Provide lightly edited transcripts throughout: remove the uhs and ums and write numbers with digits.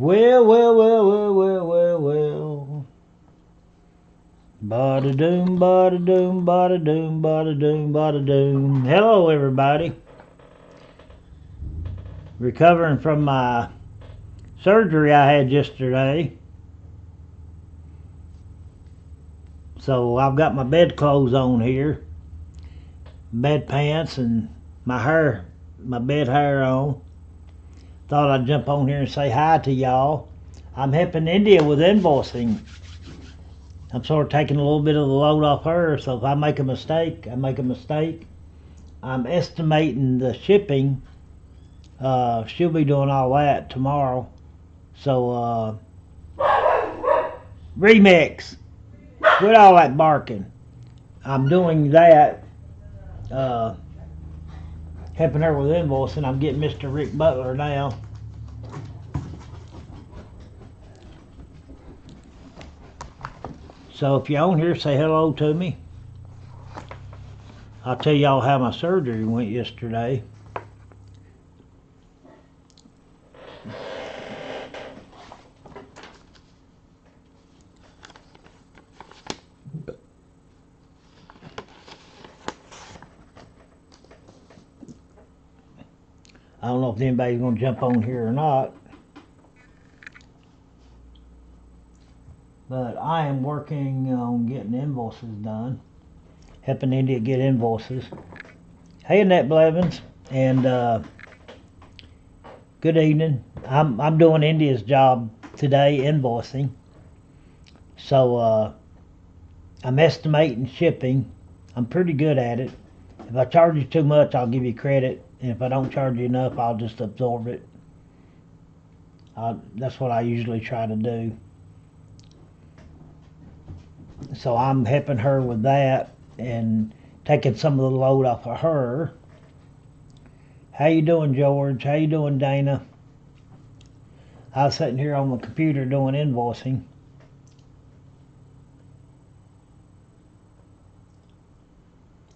Well, well, well, well, well, well, well. Bada doom, bada doom, bada doom, bada doom, bada doom. Hello, everybody. Recovering from my surgery I had yesterday. So I've got my bed clothes on here, bed pants, and my bed hair on. Thought I'd jump on here and say hi to y'all. I'm helping India with invoicing. I'm sort of taking a little bit of the load off her, so if I make a mistake, I make a mistake. I'm estimating the shipping. She'll be doing all that tomorrow. So, remix. Quit all that barking. I'm doing that. Helping her with invoicing. I'm getting Mr. Rick Butler now. So if you're on here, say hello to me. I'll tell y'all how my surgery went yesterday. I don't know if anybody's going to jump on here or not. But I am working on getting invoices done. Helping India get invoices. Hey, Annette Blevins. And good evening. I'm doing India's job today, invoicing. So I'm estimating shipping. I'm pretty good at it. If I charge you too much, I'll give you credit. And if I don't charge you enough, I'll just absorb it. That's what I usually try to do. So I'm helping her with that and taking some of the load off of her. How you doing, George? How you doing, Dana? I was sitting here on the computer doing invoicing.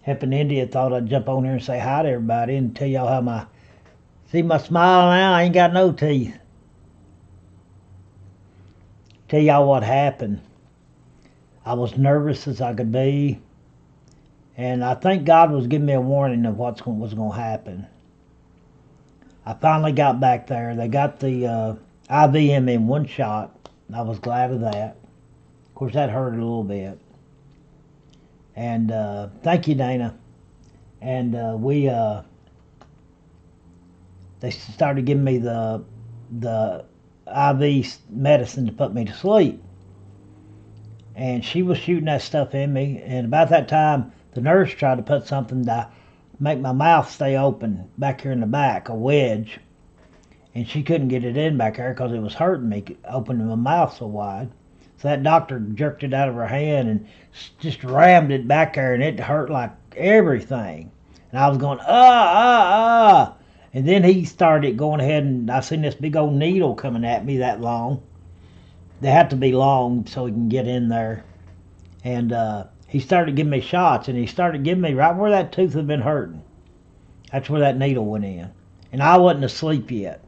Helping India, thought I'd jump on here and say hi to everybody and tell y'all how see my smile now, I ain't got no teeth. Tell y'all what happened. I was nervous as I could be, and I think God was giving me a warning of what was going to happen. I finally got back there. They got the IVM in one shot. I was glad of that. Of course, that hurt a little bit. And thank you, Dana. And they started giving me the IV medicine to put me to sleep. And she was shooting that stuff in me. And about that time, the nurse tried to put something to make my mouth stay open back here in the back, a wedge. And she couldn't get it in back there because it was hurting me, opening my mouth so wide. So that doctor jerked it out of her hand and just rammed it back there, and it hurt like everything. And I was going, And then he started going ahead, and I seen this big old needle coming at me that long. They have to be long so he can get in there. And he started giving me shots, and he started giving me right where that tooth had been hurting. That's where that needle went in. And I wasn't asleep yet.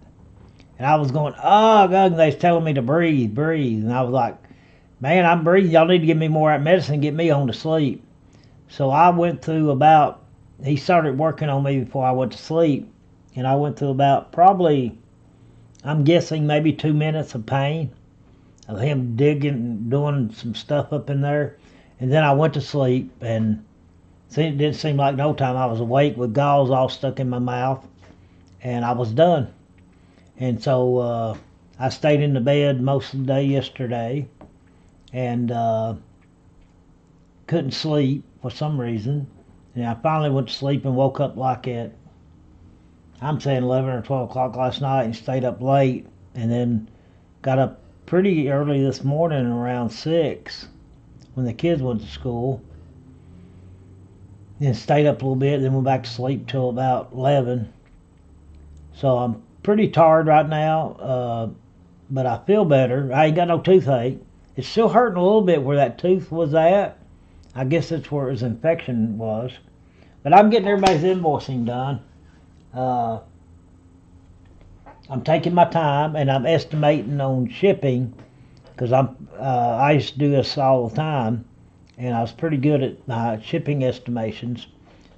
And I was going, God, and they was telling me to breathe. And I was like, man, I'm breathing. Y'all need to give me more of that medicine and get me on to sleep. So I went through he started working on me before I went to sleep. And I went through about probably, I'm guessing maybe 2 minutes of pain. Of him digging, doing some stuff up in there. And then I went to sleep, and it didn't seem like no time. I was awake with gauze all stuck in my mouth, and I was done. And so I stayed in the bed most of the day yesterday, and couldn't sleep for some reason. And I finally went to sleep and woke up like I'm saying 11 or 12 o'clock last night, and stayed up late, and then got up pretty early this morning around 6 when the kids went to school. Then stayed up a little bit, then went back to sleep till about 11. So I'm pretty tired right now, but I feel better. I ain't got no toothache. It's still hurting a little bit where that tooth was at. I guess that's where his infection was. But I'm getting everybody's invoicing done. I'm taking my time and I'm estimating on shipping because I used to do this all the time, and I was pretty good at my shipping estimations.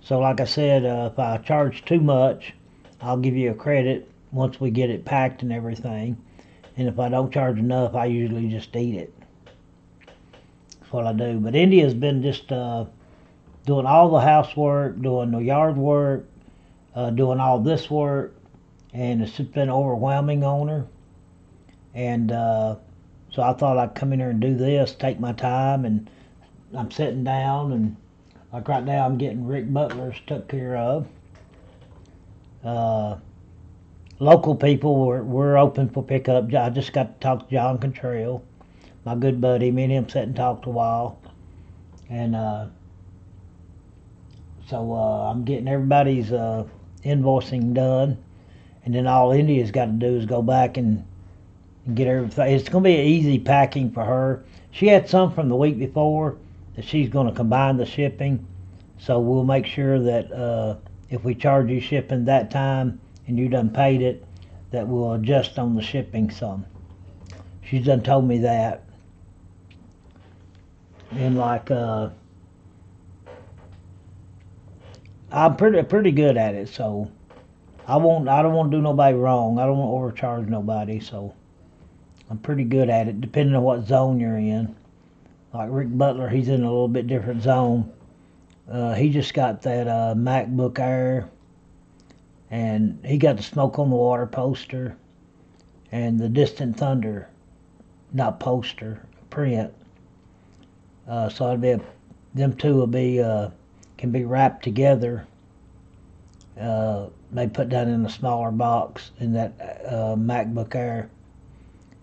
So, like I said, if I charge too much, I'll give you a credit once we get it packed and everything. And if I don't charge enough, I usually just eat it. That's what I do. But India's been just doing all the housework, doing the yard work, doing all this work, and it's just been overwhelming on her. And so I thought I'd come in here and do this, take my time, and I'm sitting down, and like right now I'm getting Rick Butler's took care of. Uh, Local people we're open for pickup. I just got to talk to John Contrell, my good buddy. Me and him sat and talked a while, and so I'm getting everybody's invoicing done, and then all India's got to do is go back and get everything. It's going to be an easy packing for her. She had some from the week before that she's going to combine the shipping, so we'll make sure that if we charge you shipping that time and you done paid it, that we'll adjust on the shipping some. She's done told me that. And like I'm pretty good at it, so I don't want to do nobody wrong. I don't want to overcharge nobody, so I'm pretty good at it, depending on what zone you're in. Like Rick Butler, he's in a little bit different zone. He just got that MacBook Air, and he got the Smoke on the Water poster and the Distant Thunder, not poster, print. So them two will be can be wrapped together. They put that in a smaller box in that MacBook Air.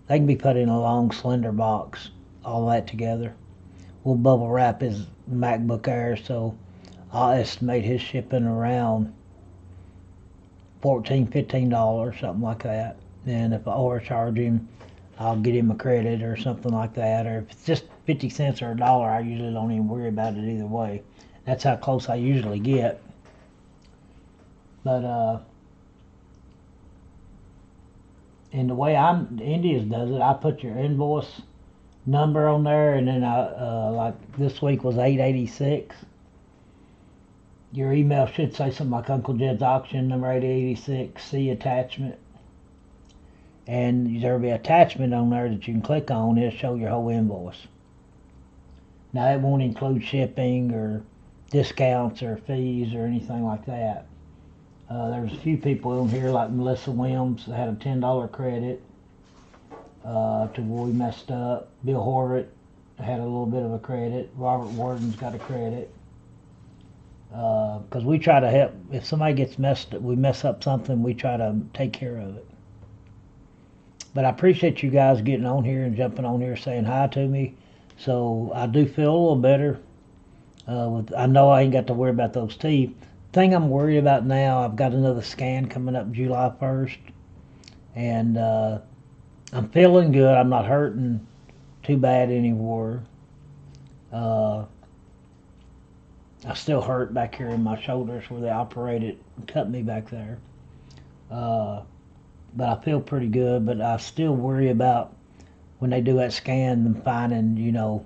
They can be put in a long, slender box, all that together. We'll bubble wrap his MacBook Air, so I'll estimate his shipping around $14, $15, something like that. And if I overcharge him, I'll get him a credit or something like that. Or if it's just 50 cents or a dollar, I usually don't even worry about it either way. That's how close I usually get. But and the way India's does it, I put your invoice number on there, and then I like this week was 886. Your email should say something like Uncle Jed's auction number 886, see attachment, and there'll be an attachment on there that you can click on. It'll show your whole invoice. Now it won't include shipping or discounts or fees or anything like that. There's a few people in here like Melissa Williams that had a $10 credit to where we messed up. Bill Horvath had a little bit of a credit. Robert Warden's got a credit. Because we try to help. If somebody gets we mess up something, we try to take care of it. But I appreciate you guys getting on here and jumping on here saying hi to me. So I do feel a little better. I know I ain't got to worry about those teeth. Thing I'm worried about now, I've got another scan coming up July 1st, and I'm feeling good. I'm not hurting too bad anymore. I still hurt back here in my shoulders where they operated and cut me back there. But I feel pretty good, but I still worry about when they do that scan, them finding,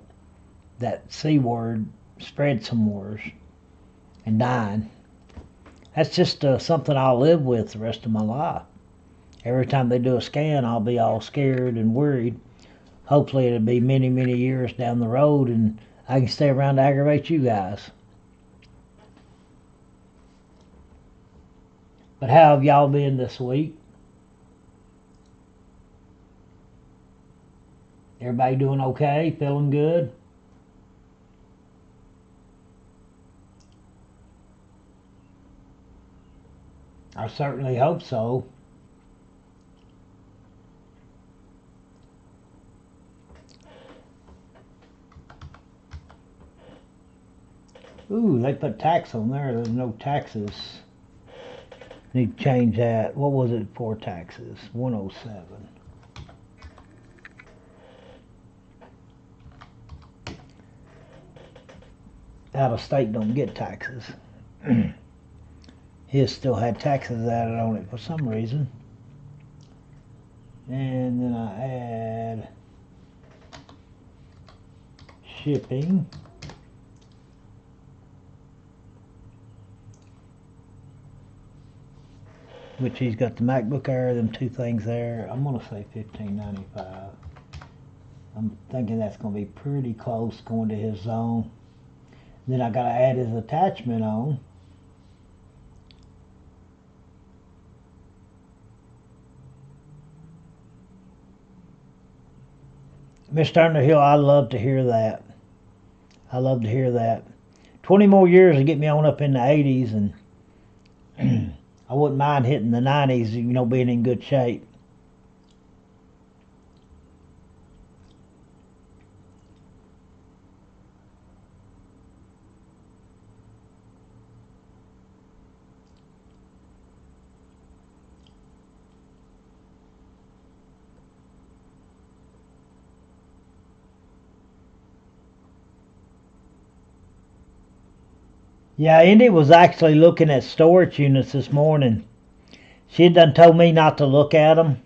that C word spread some worse and dying. That's just something I'll live with the rest of my life. Every time they do a scan, I'll be all scared and worried. Hopefully it'll be many, many years down the road and I can stay around to aggravate you guys. But how have y'all been this week? Everybody doing okay? Feeling good? I certainly hope so. Ooh, they put tax on there. There's no taxes. Need to change that. What was it for taxes? 107. Out of state don't get taxes. His still had taxes added on it for some reason. And then I add shipping. Which he's got the MacBook Air, them two things there. I'm gonna say $15.95. I'm thinking that's gonna be pretty close going to his zone. Then I gotta add his attachment on. Mr. Underhill, I love to hear that. I love to hear that. 20 more years to get me on up in the 80s, and I wouldn't mind hitting the 90s, being in good shape. Yeah, Indy was actually looking at storage units this morning. She had done told me not to look at them,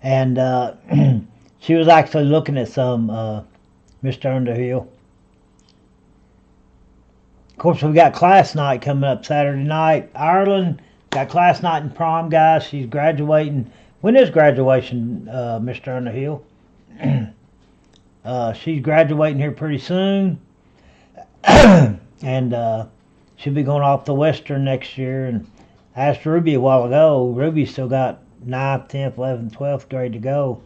and she was actually looking at some, Mr. Underhill. Of course, we got class night coming up Saturday night. Ireland got class night in prom, guys. She's graduating. When is graduation, Mr. Underhill? She's graduating here pretty soon. And she'll be going off to Western next year. And I asked Ruby a while ago. Ruby's still got 9th, 10th, 11th, 12th grade to go.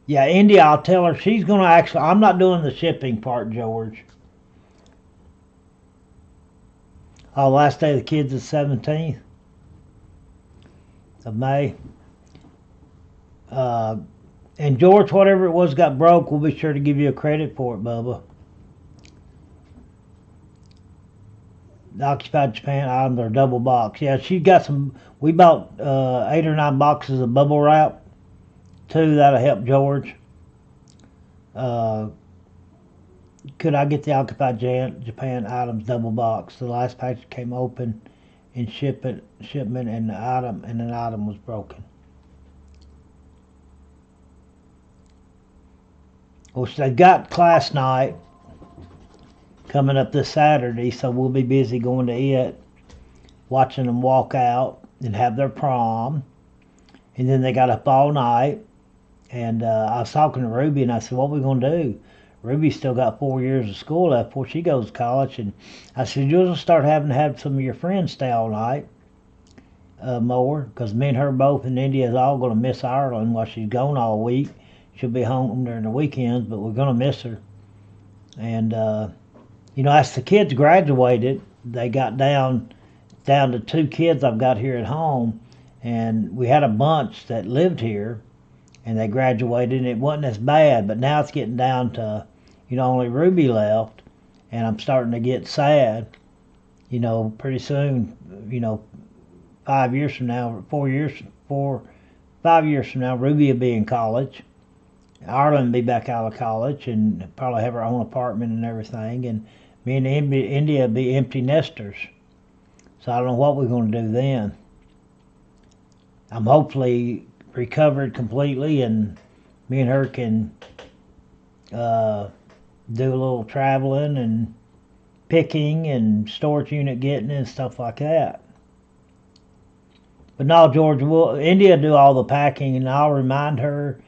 Yeah, India, I'll tell her she's going to actually, I'm not doing the shipping part, George. Oh, last day of the kids is 17th of May. And George, whatever it was got broke, we'll be sure to give you a credit for it, Bubba. The Occupied Japan items are double box. Yeah, she got some. We bought 8 or 9 boxes of bubble wrap too. That'll help George. Could I get the Occupied Japan items double box? The last package came open in shipment, and an item was broken. Well, they got class night coming up this Saturday, so we'll be busy going to it, watching them walk out and have their prom. And then they got up all night. And I was talking to Ruby, and I said, what are we going to do? Ruby's still got 4 years of school left before she goes to college. And I said, you'll start having to have some of your friends stay all night more, because me and her both in India is all going to miss Ireland while she's gone all week. She'll be home during the weekends, but we're going to miss her. And, as the kids graduated, they got down to 2 kids I've got here at home. And we had a bunch that lived here, and they graduated, and it wasn't as bad. But now it's getting down to, only Ruby left, and I'm starting to get sad. Pretty soon, 5 years from now, 5 years from now, Ruby will be in college. Ireland will be back out of college and probably have her own apartment and everything. And me and India will be empty nesters. So I don't know what we're going to do then. I'm hopefully recovered completely, and me and her can do a little traveling and picking and storage unit getting and stuff like that. But no, George, India do all the packing, and I'll remind her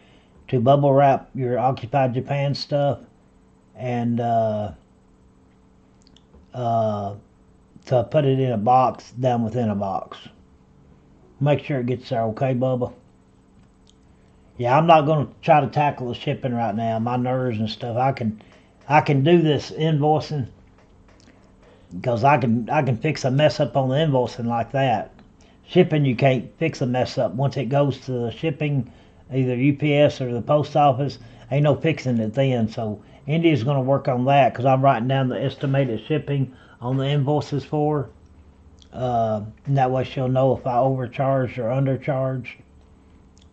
to bubble wrap your Occupied Japan stuff and to put it in a box down within a box. Make sure it gets there, okay, Bubba? Yeah, I'm not going to try to tackle the shipping right now. My nerves and stuff. I can do this invoicing because I can fix a mess up on the invoicing like that. Shipping, you can't fix a mess up once it goes to the shipping, either UPS or the post office. Ain't no fixing it then. So India's going to work on that because I'm writing down the estimated shipping on the invoices for her. And that way she'll know if I overcharged or undercharged.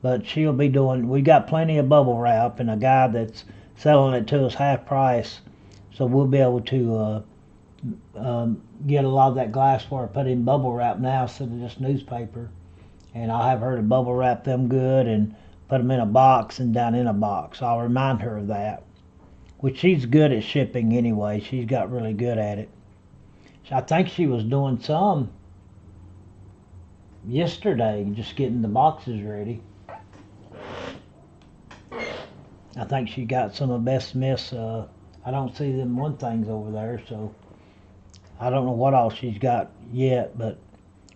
But she'll be doing, we got plenty of bubble wrap, and a guy that's selling it to us half price So we'll be able to get a lot of that glassware put in bubble wrap now instead of just newspaper. And I'll have her to bubble wrap them good and put them in a box and down in a box. I'll remind her of that. Which she's good at shipping anyway. She's got really good at it. So I think she was doing some yesterday, just getting the boxes ready. I think she got some of Best Miss. I don't see them one things over there, so I don't know what all she's got yet, but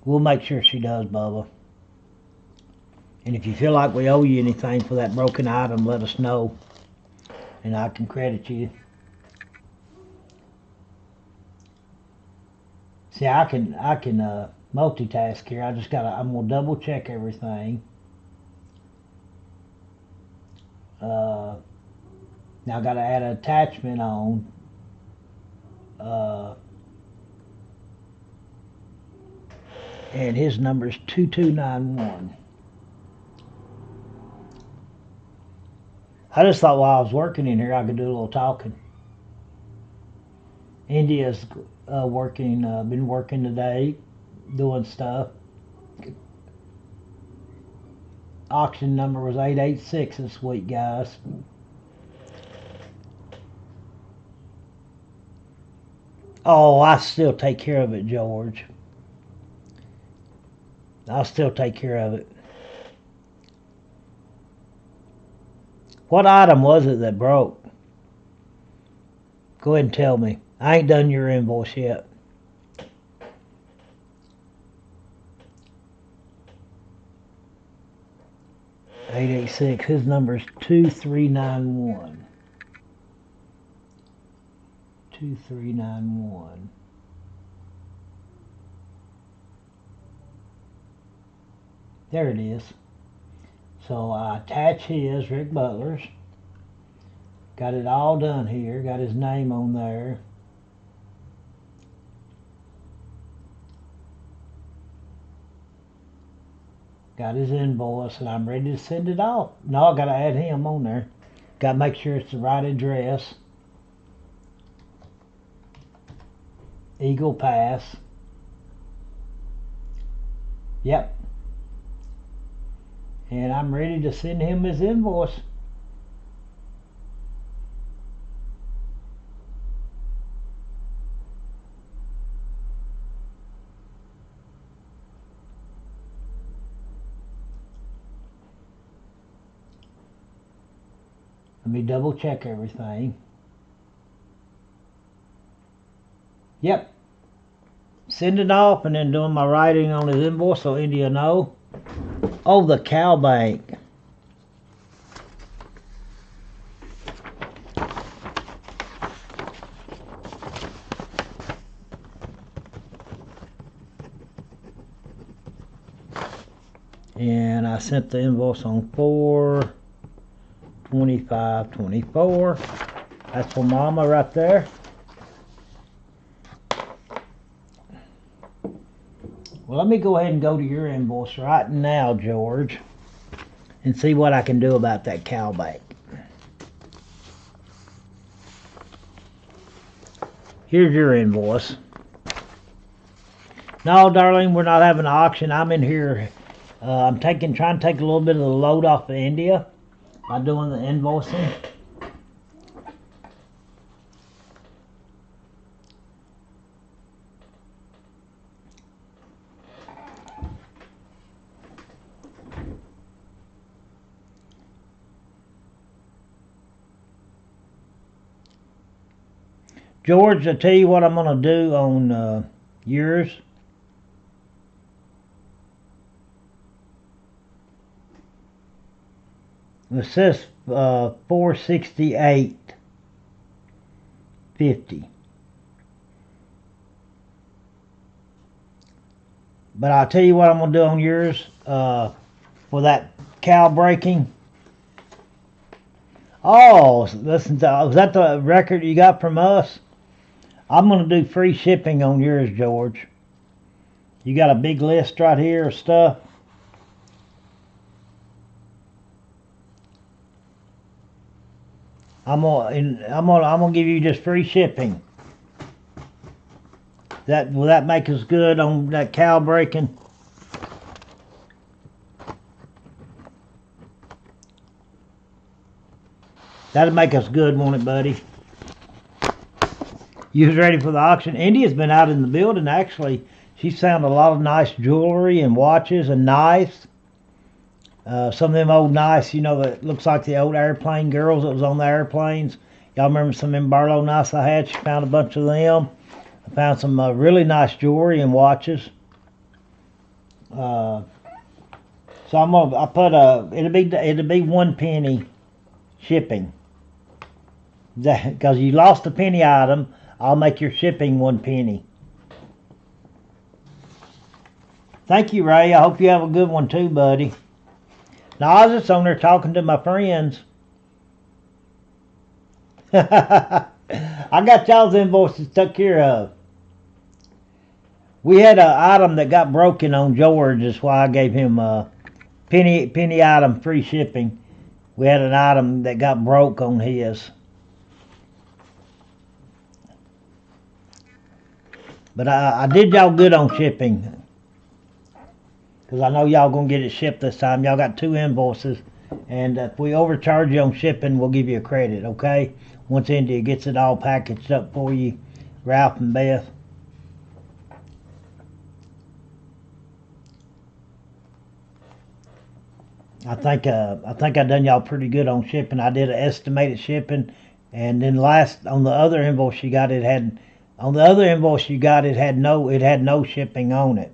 we'll make sure she does, Bubba. And if you feel like we owe you anything for that broken item, let us know, and I can credit you. See, I can multitask here. I'm gonna double check everything. Now I gotta add an attachment on. And his number is 2291. I just thought while I was working in here I could do a little talking. India's been working today, doing stuff. Auction number was 886 this week, guys. Oh, I still take care of it, George. I'll still take care of it. What item was it that broke? Go ahead and tell me. I ain't done your invoice yet. $886. His number is 2391. 2391. There it is. So I attach his, Rick Butler's. Got it all done here. Got his name on there. Got his invoice, and I'm ready to send it off. No, I got to add him on there. Got to make sure it's the right address. Eagle Pass. Yep. And I'm ready to send him his invoice. Let me double check everything. Yep. Send it off and then doing my writing on his invoice so India know. Oh, the cow bank. And I sent the invoice on 4/25/24. That's for Mama right there. Well, let me go ahead and go to your invoice right now, George, and see what I can do about that cow bank. Here's your invoice. No, darling, we're not having an auction. I'm in here. I'm trying to take a little bit of the load off of India by doing the invoicing. George, I tell you what I'm going to do on yours. It says 468.50. But I'll tell you what I'm going to do on yours for that cow breaking. Oh, listen, was that the record you got from us? I'm going to do free shipping on yours, George. You got a big list right here of stuff. I'm gonna give you just free shipping. Will that make us good on that cow breaking? That'll make us good, won't it, buddy? You was ready for the auction. India's been out in the building, actually. She's found a lot of nice jewelry and watches and knives. Some of them old knives, that looks like the old airplane girls that was on the airplanes. Y'all remember some of them Barlow knives I had? She found a bunch of them. I found some really nice jewelry and watches. So I put it'll be 1 penny shipping. Because you lost a penny item, I'll make your shipping 1 penny. Thank you, Ray. I hope you have a good one too, buddy. Now I was just on there talking to my friends. I got y'all's invoices took care of. We had an item that got broken on George. That's why I gave him a penny item free shipping. We had an item that got broke on his. But I did y'all good on shipping. Because I know y'all going to get it shipped this time. Y'all got 2 invoices. And if we overcharge you on shipping, we'll give you a credit, okay? Once India gets it all packaged up for you, Ralph and Beth. I think I done y'all pretty good on shipping. I did an estimated shipping, and then on the other invoice you got, it had no shipping on it.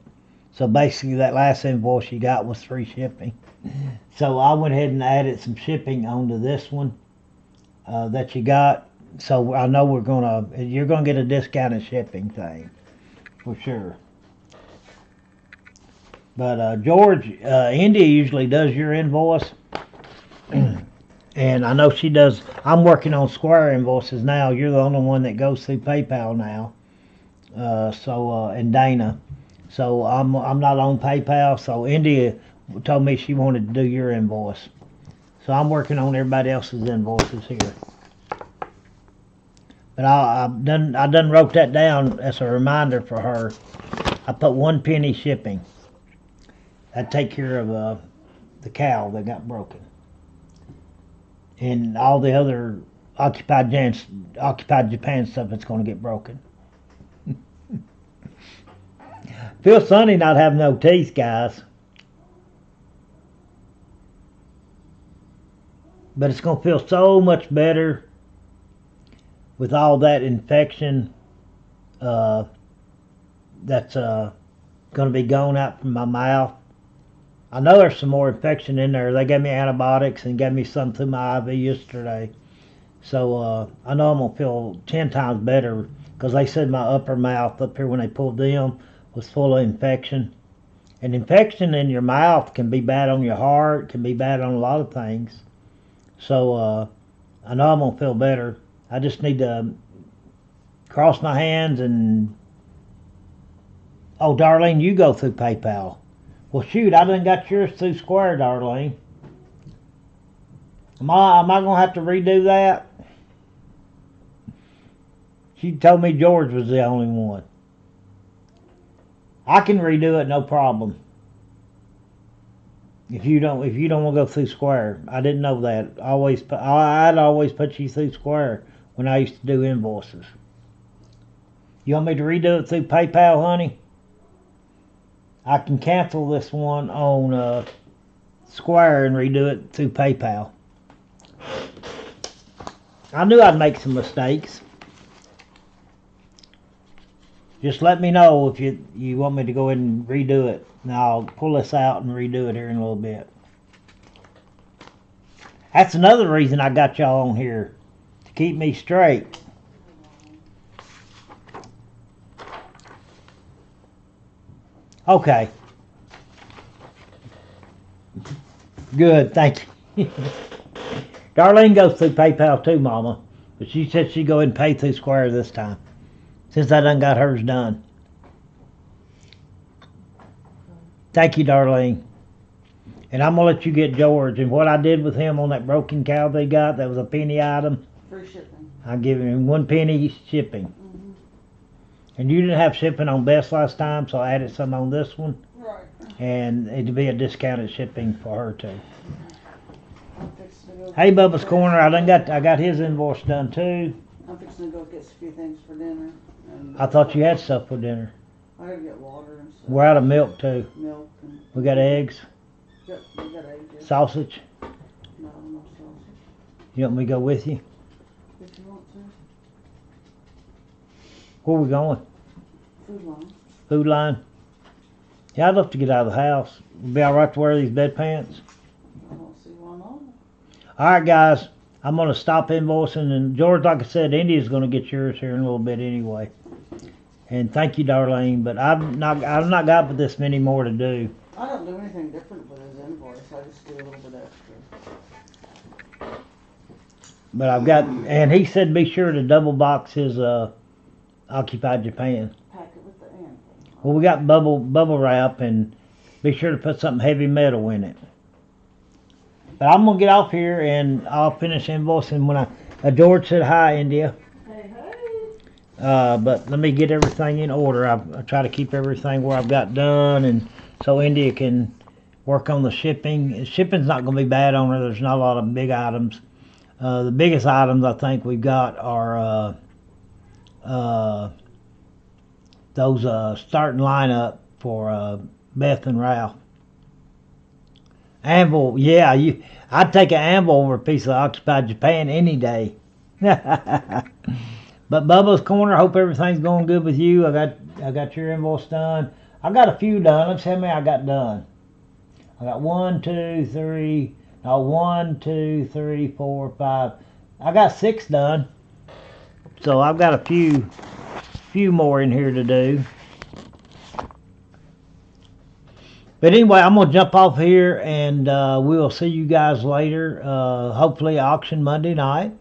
So basically, that last invoice you got was free shipping. So I went ahead and added some shipping onto this one that you got. So I know you're gonna get a discounted shipping thing for sure. But George, India usually does your invoice, and I know she does. I'm working on Square invoices now. You're the only one that goes through PayPal now. And Dana. So I'm not on PayPal. So India told me she wanted to do your invoice. So I'm working on everybody else's invoices here. But I done wrote that down as a reminder for her. I put 1 penny shipping. That'd take care of the cow that got broken. And all the other occupied Japan stuff that's going to get broken. Feels funny not having no teeth, guys. But it's going to feel so much better with all that infection that's going to be going out from my mouth. I know there's some more infection in there. They gave me antibiotics and gave me some through my IV yesterday. So I know I'm going to feel 10 times better because they said my upper mouth up here when they pulled them was full of infection. And infection in your mouth can be bad on your heart, can be bad on a lot of things. So I know I'm going to feel better. I just need to cross my hands and... Oh, Darlene, you go through PayPal. Well, shoot, I done got yours through Square, Darlene. Am I going to have to redo that? She told me George was the only one. I can redo it, no problem. If you don't want to go through Square, I didn't know that. I'd always put you through Square when I used to do invoices. You want me to redo it through PayPal, honey? I can cancel this one on Square and redo it through PayPal. I knew I'd make some mistakes. Just let me know if you want me to go ahead and redo it. Now I'll pull this out and redo it here in a little bit. That's another reason I got y'all on here, to keep me straight. Okay. Good, thank you. Darlene goes through PayPal too, Mama. But she said she'd go ahead and pay through Square this time, since I done got hers done. Thank you, Darlene. And I'm going to let you get George. And what I did with him on that broken cow they got, that was a penny item. Free shipping. I'm giving him 1 penny shipping. Mm-hmm. And you didn't have shipping on Best last time, so I added some on this one. Right. And it'd be a discounted shipping for her too. I'm fixing to go. Hey, Bubba's Corner, I got his invoice done too. I'm fixing to go get a few things for dinner. And I thought you had stuff for dinner. I gotta get water and stuff. We're out of milk too. Milk and. We got eggs, We got eggs. Yeah. sausage. No sausage. You want me to go with you? If you want to. Where we going? Food line. Food line? Yeah, I'd love to get out of the house. Be alright to wear these bed pants? I don't see why not. Alright guys, I'm gonna stop invoicing, and George, like I said, India's gonna get yours here in a little bit anyway. And thank you, Darlene, but I've not got but this many more to do. I don't do anything different with his invoice. I just do a little bit extra. But I've got, and he said be sure to double box his Occupied Japan. Pack it with the anvil. Well, we got bubble wrap, and be sure to put something heavy metal in it. But I'm gonna get off here, and I'll finish invoicing when George said hi, India. Hey. But let me get everything in order. I try to keep everything where I've got done, and so India can work on the shipping. Shipping's not gonna be bad on her. There's not a lot of big items. The biggest items I think we've got are those starting lineup for Beth and Ralph. Anvil, yeah, I'd take an anvil over a piece of Occupied Japan any day. But Bubba's Corner, hope everything's going good with you. I got your invoice done. I got a few done. Let's see how many I got done. I got 1, 2, 3. No, 1, 2, 3, 4, 5. I got 6 done. So I've got a few more in here to do. But anyway, I'm gonna jump off here, and we'll see you guys later. Hopefully auction Monday night.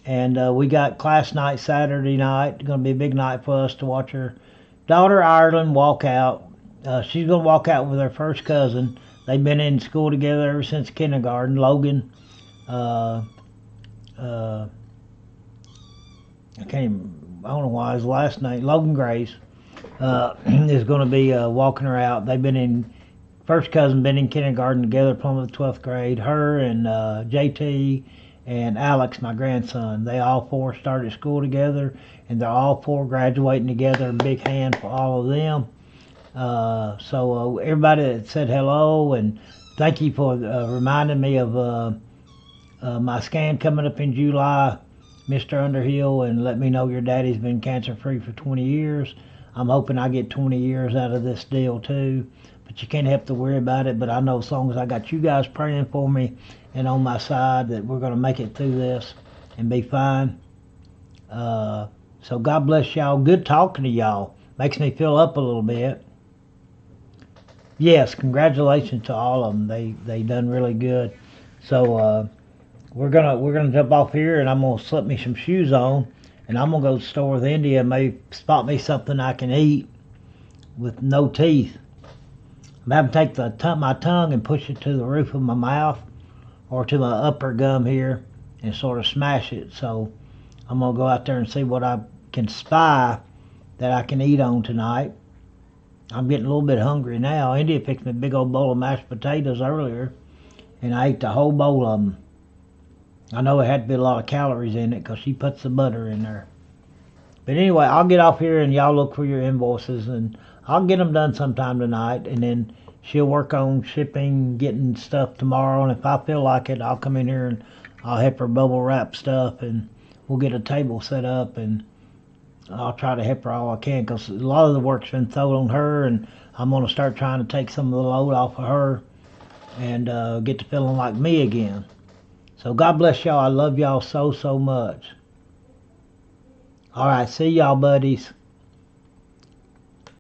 And we got class night Saturday night. Going to be a big night for us to watch her daughter Ireland walk out. She's going to walk out with her first cousin. They've been in school together ever since kindergarten. Logan, I don't know why his last name, Logan Grace, is going to be walking her out. They've been in, first cousin been in kindergarten together, Plymouth 12th grade. Her and JT and Alex, my grandson, they all 4 started school together, and they're all 4 graduating together. A big hand for all of them. So everybody that said hello, and thank you for reminding me of my scan coming up in July, Mr. Underhill, and let me know your daddy's been cancer free for 20 years. I'm hoping I get 20 years out of this deal too, but you can't have to worry about it. But I know as long as I got you guys praying for me and on my side, that we're going to make it through this and be fine. So God bless y'all. Good talking to y'all. Makes me feel up a little bit. Yes, congratulations to all of them. They done really good. So we're gonna jump off here, and I'm gonna slip me some shoes on, and I'm gonna go to the store with India and maybe spot me something I can eat with no teeth. I'm having to take my tongue and push it to the roof of my mouth or to my upper gum here and sort of smash it. So I'm gonna go out there and see what I can spy that I can eat on tonight. I'm getting a little bit hungry now. India fixed me a big old bowl of mashed potatoes earlier, and I ate the whole bowl of them. I know it had to be a lot of calories in it because she puts the butter in there. But anyway, I'll get off here, and y'all look for your invoices, and I'll get them done sometime tonight, and then she'll work on shipping, getting stuff tomorrow, and if I feel like it, I'll come in here and I'll help her bubble wrap stuff, and we'll get a table set up, and I'll try to help her all I can, because a lot of the work's been thrown on her, and I'm going to start trying to take some of the load off of her and get to feeling like me again. So God bless y'all. I love y'all so much. All right, see y'all, buddies.